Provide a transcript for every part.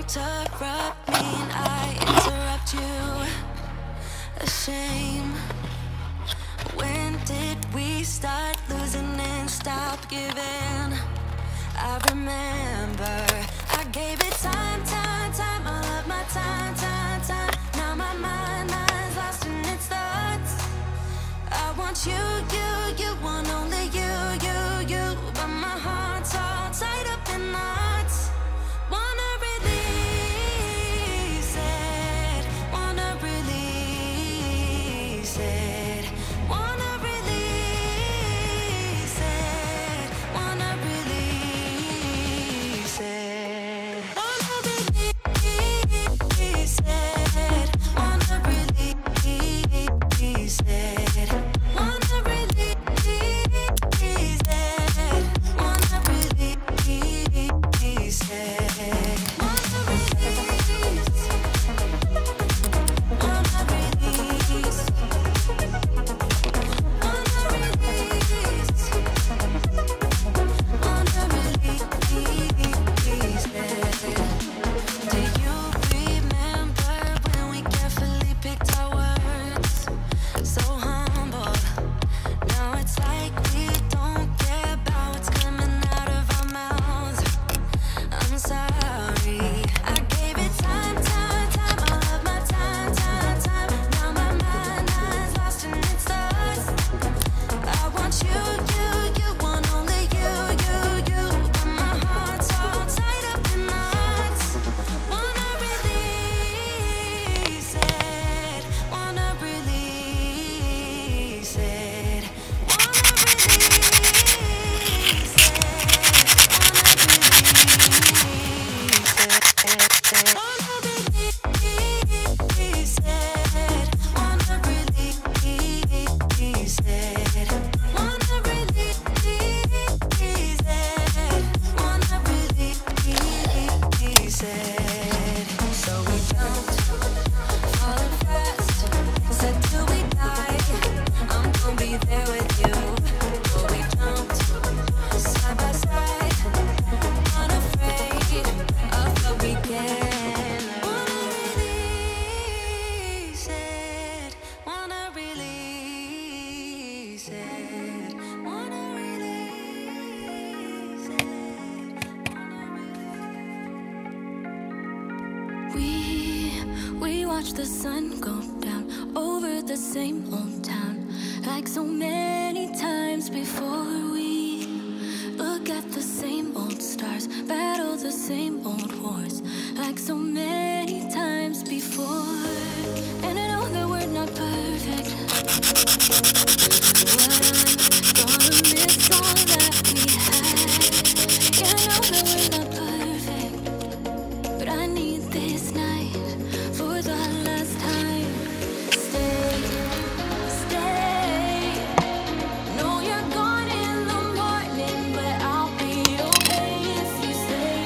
interrupt me and I interrupt you. A shame. When did we start losing and stop giving? I remember I gave it time, time, time, all of my time, time, time. Now my mind's lost in its thoughts. I want you, you want only you, but my heart's all tied up in knots. Wanna release it, wanna release it, wanna release it, wanna release it, wanna release it, wanna release it, wanna release it, wanna release it. We watch the sun go down over the same old town, like so many times before. We look at the same old stars, battle the same old wars, like so many times before. And I know that we're not perfect, but I'm gonna miss all that we had. Yeah, I know that we're not perfect, but I need this night for the last time. Stay, stay. Know you're gone in the morning, but I'll be okay if you stay.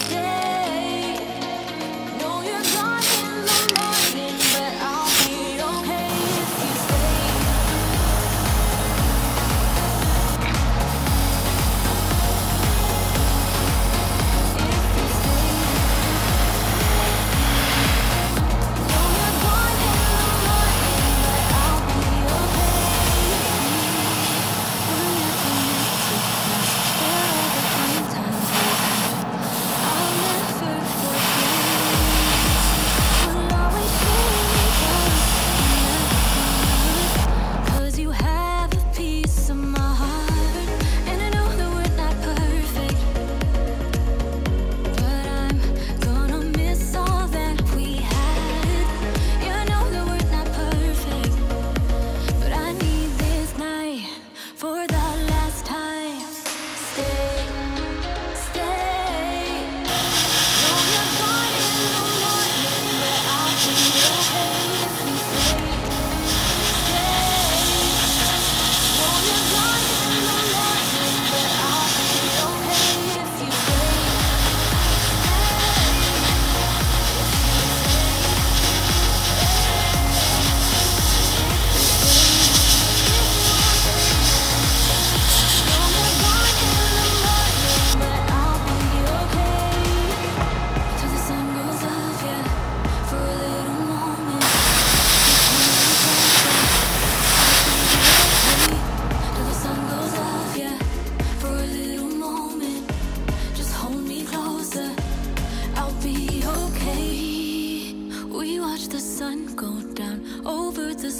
Stay.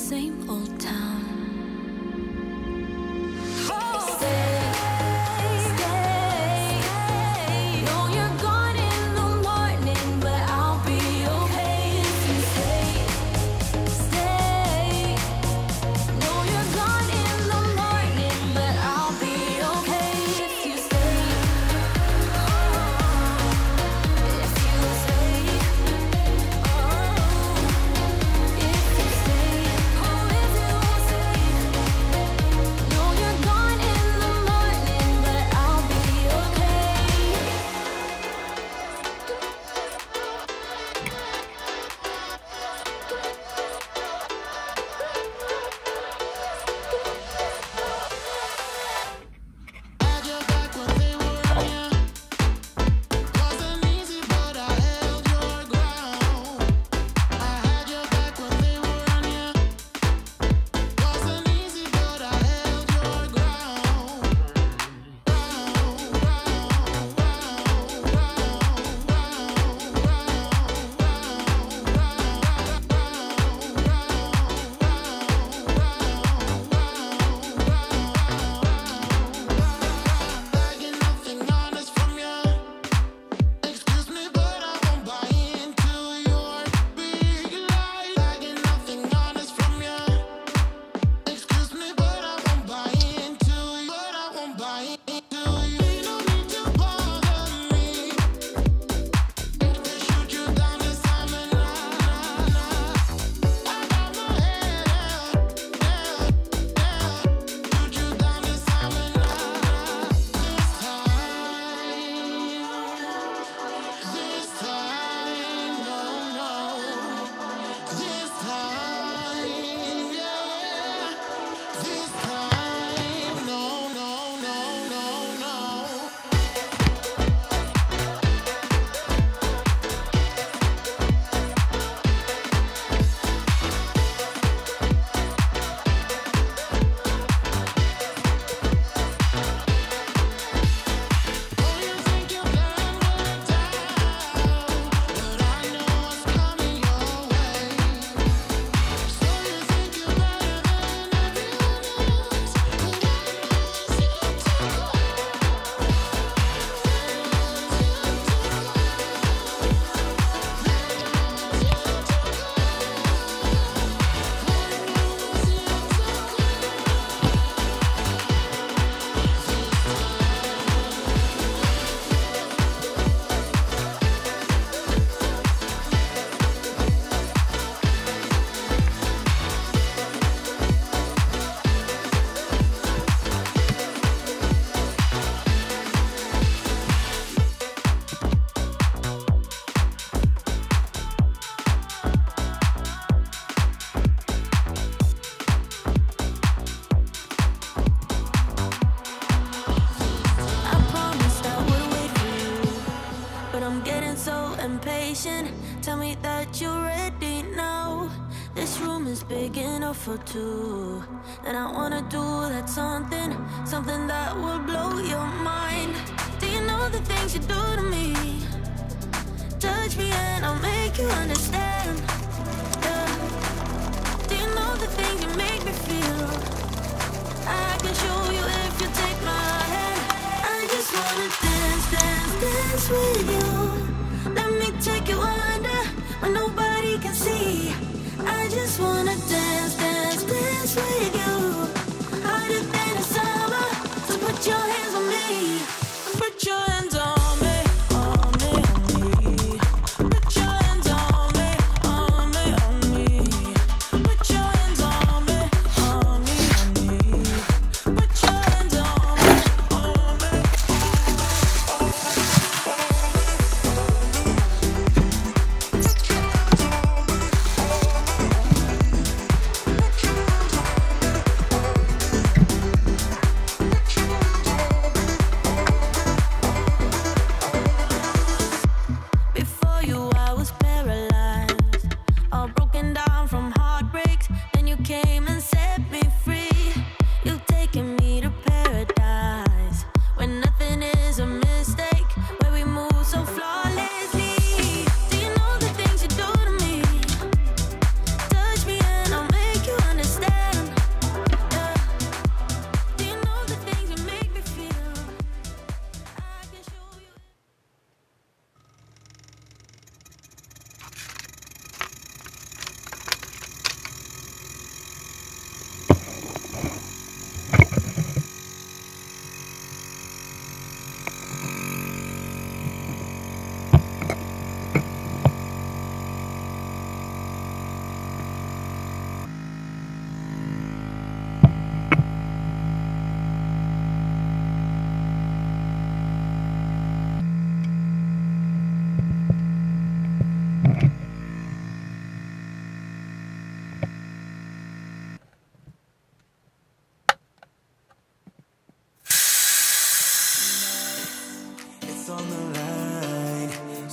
same old town. Tell me that you're ready now. This room is big enough for two, and I wanna do that something, something that will blow your mind. Do you know the things you do to me? Touch me and I'll make you understand. Yeah. Do you know the things you make me feel? I can show you if you take my hand. I just wanna dance, dance, dance with you. Let me take you under where nobody can see. I just wanna dance, dance, dance with you. Harder than the summer, so put your hands on me. Put your hands on me, on me, on me. Put your hands on me, on me, on me. Put your hands on me, on me, on me. Put your hands on me, on me, on me.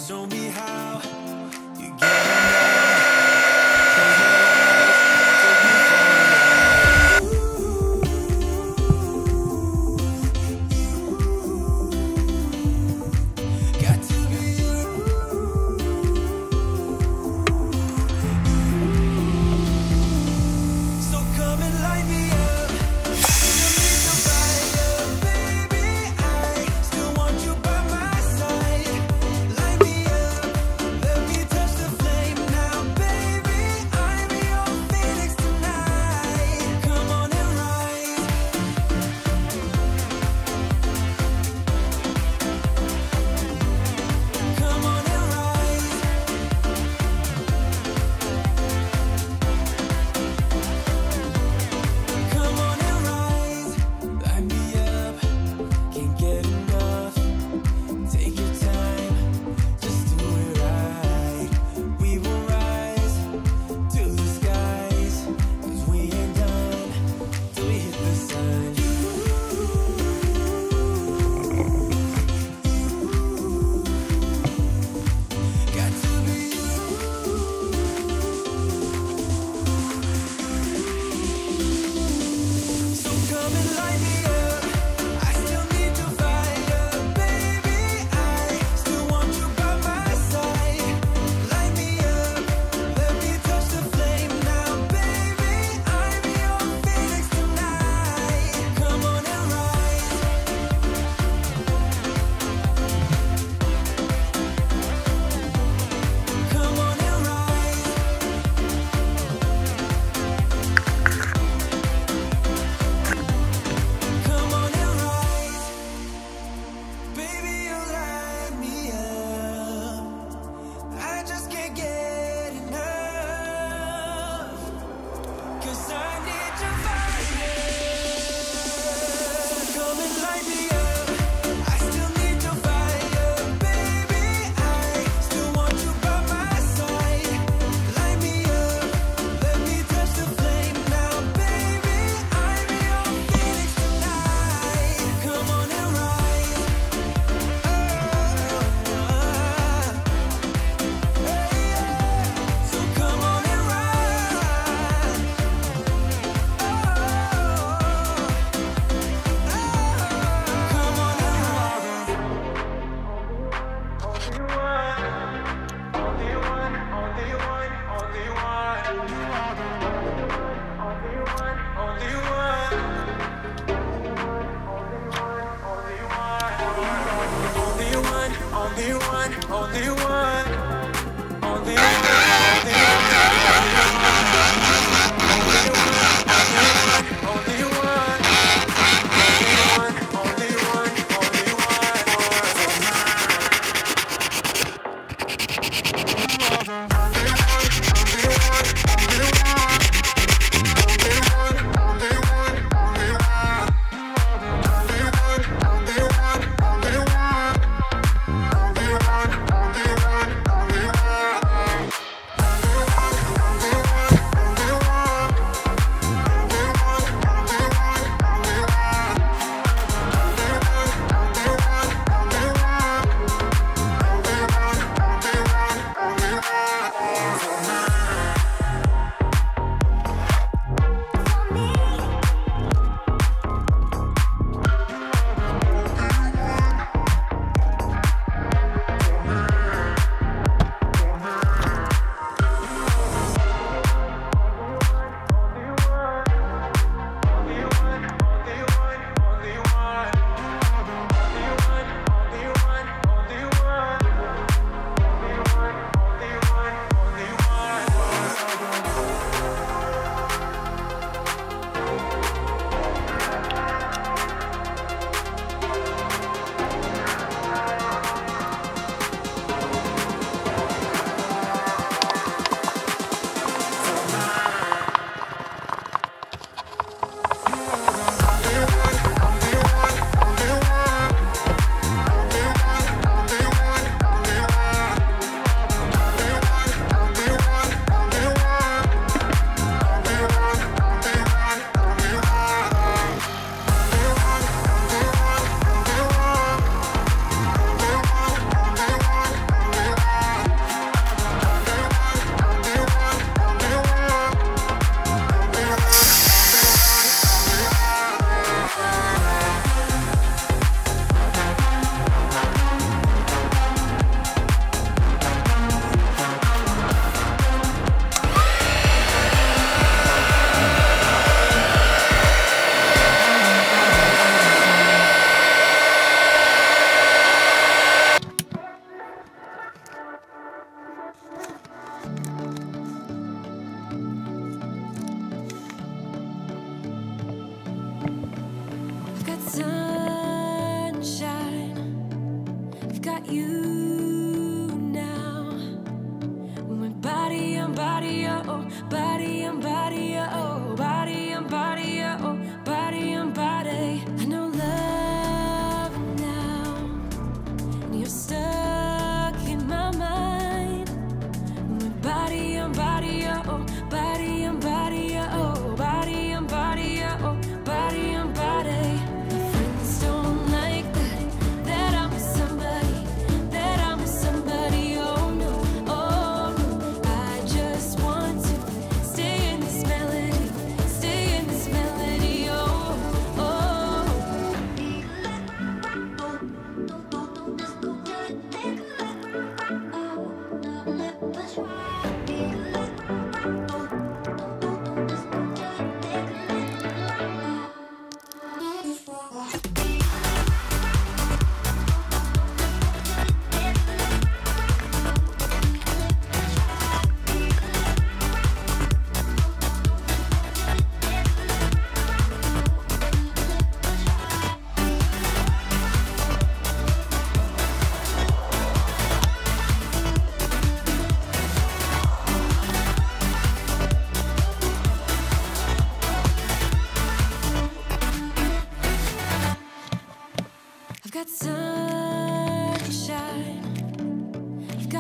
Show me how you get enough. Got to be you. So come and light me up.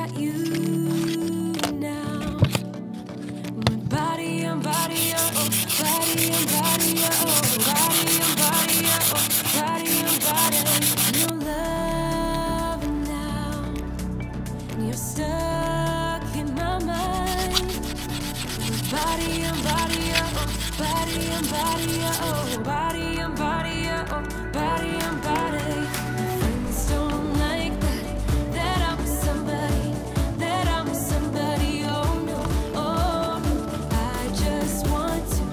at you now. Body on body, oh, body on body, oh, body on body, oh, body on body. You're loving now, and you're stuck in my mind. Body on body, oh, body on body, oh, body on body, oh, body on body. My friends don't like that I'm with somebody, that I'm with somebody. Oh no, oh no. I just want to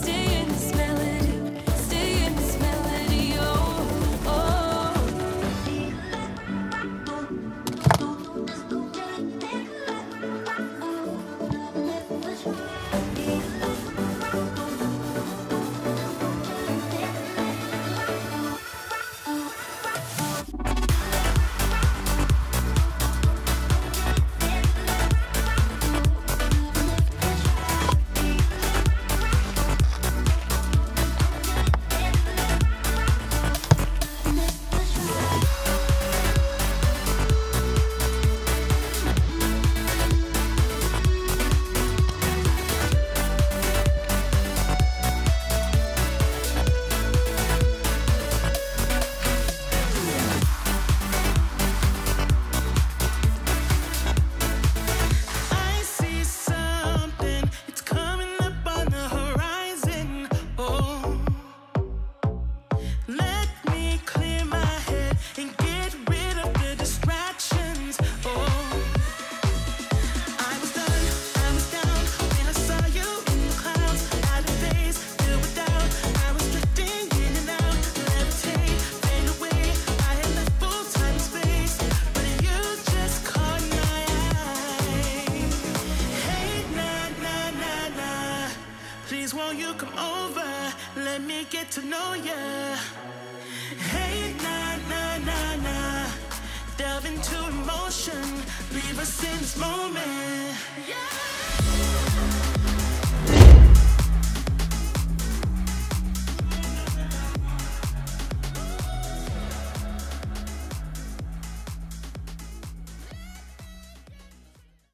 stay in this melody, stay in this melody. Oh, oh. Please won't you come over, let me get to know ya. Hey, nah, nah, nah, nah. Delve into emotion, leave us in this moment. Yeah.